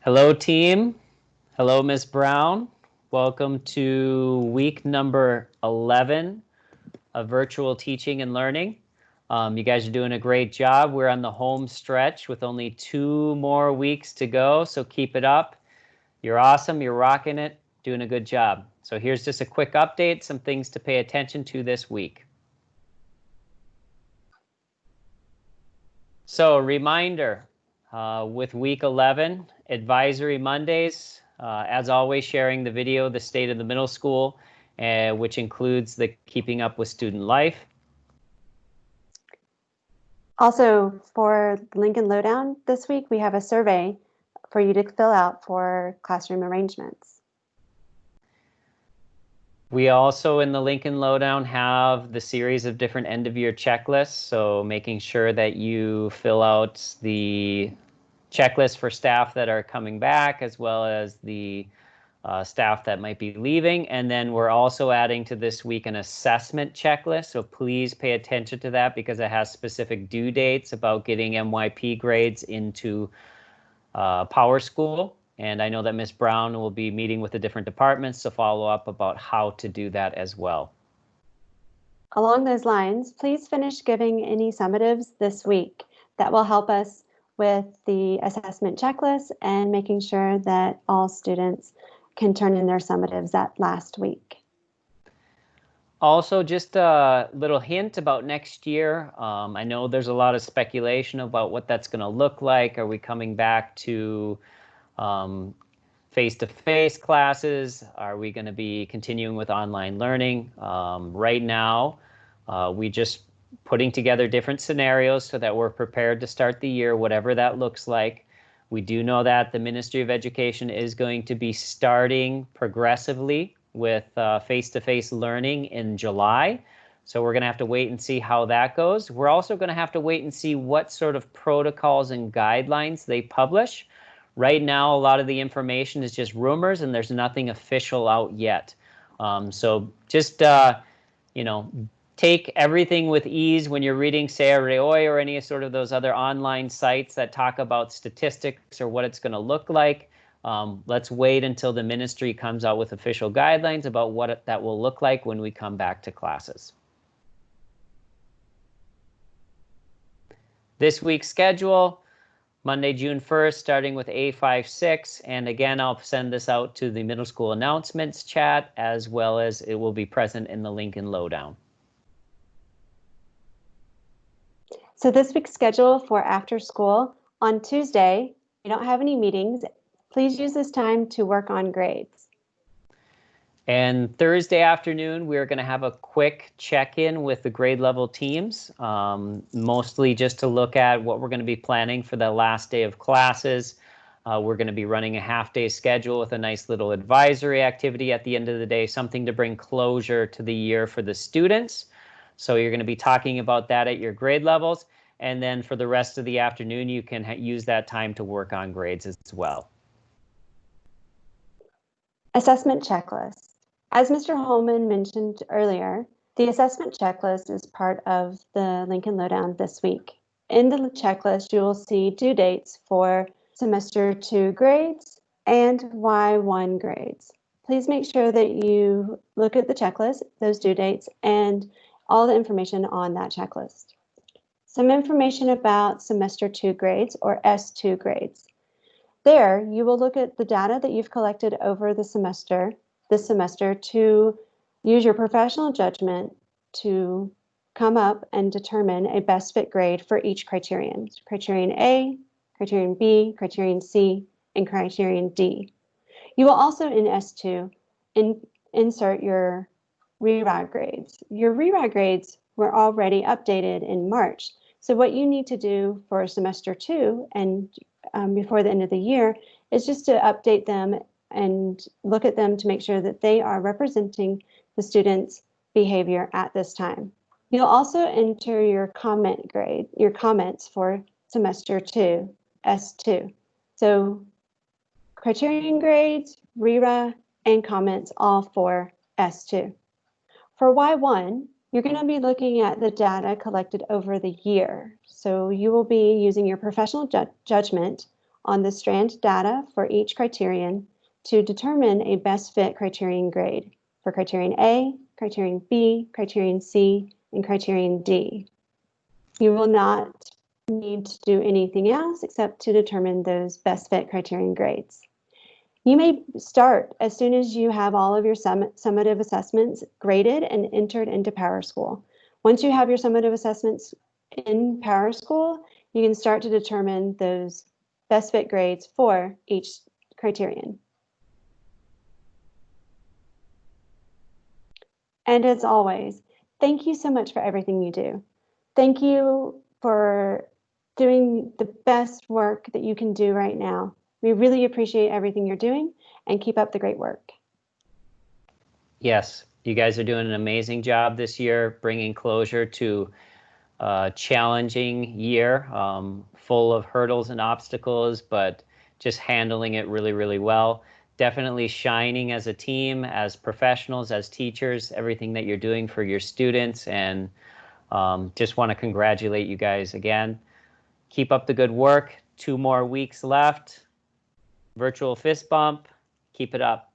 Hello, team. Hello, Miss Brown. Welcome to week number 11 of virtual teaching and learning. You guys are doing a great job. We're on the home stretch with only 2 more weeks to go, so keep it up. You're awesome. You're rocking it. Doing a good job. So here's just a quick update, some things to pay attention to this week. So reminder, with week 11, Advisory Mondays, as always, sharing the video, The State of the Middle School, which includes the Keeping Up with Student Life. Also, for Lincoln Lowdown this week, we have a survey for you to fill out for classroom arrangements. We also, in the Lincoln Lowdown, have the series of different end-of-year checklists, so making sure that you fill out the checklist for staff that are coming back, as well as the staff that might be leaving. And then we're also adding to this week an assessment checklist. So please pay attention to that because it has specific due dates about getting MYP grades into PowerSchool. And I know that Ms. Brown will be meeting with the different departments to follow up about how to do that as well. Along those lines, please finish giving any summatives this week. That will help us with the assessment checklist and making sure that all students can turn in their summatives that last week. Also, just a little hint about next year. I know there's a lot of speculation about what that's going to look like. Are we coming back to face-to-face classes? Are we going to be continuing with online learning? Right now, we just putting together different scenarios so that we're prepared to start the year, whatever that looks like. We do know that the Ministry of Education is going to be starting progressively with face-to-face learning in July. So we're going to have to wait and see how that goes. We're also going to have to wait and see what sort of protocols and guidelines they publish. Right now, a lot of the information is just rumors and there's nothing official out yet. So just, take everything with ease when you're reading Seareoi or any sort of those other online sites that talk about statistics or what it's going to look like. Let's wait until the ministry comes out with official guidelines about what that will look like when we come back to classes. This week's schedule, Monday, June 1st, starting with A56. And again, I'll send this out to the middle school announcements chat, as well as it will be present in the Lincoln Lowdown. So this week's schedule for after school, on Tuesday, we don't have any meetings. Please use this time to work on grades. And Thursday afternoon, we're going to have a quick check-in with the grade level teams, mostly just to look at what we're going to be planning for the last day of classes. We're going to be running a half-day schedule with a nice little advisory activity at the end of the day, something to bring closure to the year for the students. So you're going to be talking about that at your grade levels. And then for the rest of the afternoon, you can use that time to work on grades as well. Assessment checklist. As Mr. Holman mentioned earlier, the assessment checklist is part of the Lincoln Lowdown this week. In the checklist, you will see due dates for semester 2 grades and Y1 grades. Please make sure that you look at the checklist, those due dates, and all the information on that checklist. Some information about semester 2 grades or S2 grades. There, you will look at the data that you've collected over this semester to use your professional judgment to come up and determine a best fit grade for each criterion. Criterion A, criterion B, criterion C, and criterion D. You will also in S2 insert your RERA grades. Your RERA grades were already updated in March. So what you need to do for semester 2 and before the end of the year is just to update them and look at them to make sure that they are representing the students' behavior at this time. You'll also enter your comment grade, your comments for semester 2, S2. So criterion grades, RERA, and comments all for S2. For Y1, you're going to be looking at the data collected over the year. So you will be using your professional judgment on the strand data for each criterion to determine a best fit criterion grade for criterion A, criterion B, criterion C, and criterion D. You will not need to do anything else except to determine those best fit criterion grades. You may start as soon as you have all of your summative assessments graded and entered into PowerSchool. Once you have your summative assessments in PowerSchool, you can start to determine those best fit grades for each criterion. And as always, thank you so much for everything you do. Thank you for doing the best work that you can do right now. We really appreciate everything you're doing, and keep up the great work. Yes, you guys are doing an amazing job this year, bringing closure to a challenging year, full of hurdles and obstacles, but just handling it really, really well. Definitely shining as a team, as professionals, as teachers, everything that you're doing for your students, and just want to congratulate you guys again. Keep up the good work. 2 more weeks left. Virtual fist bump. Keep it up.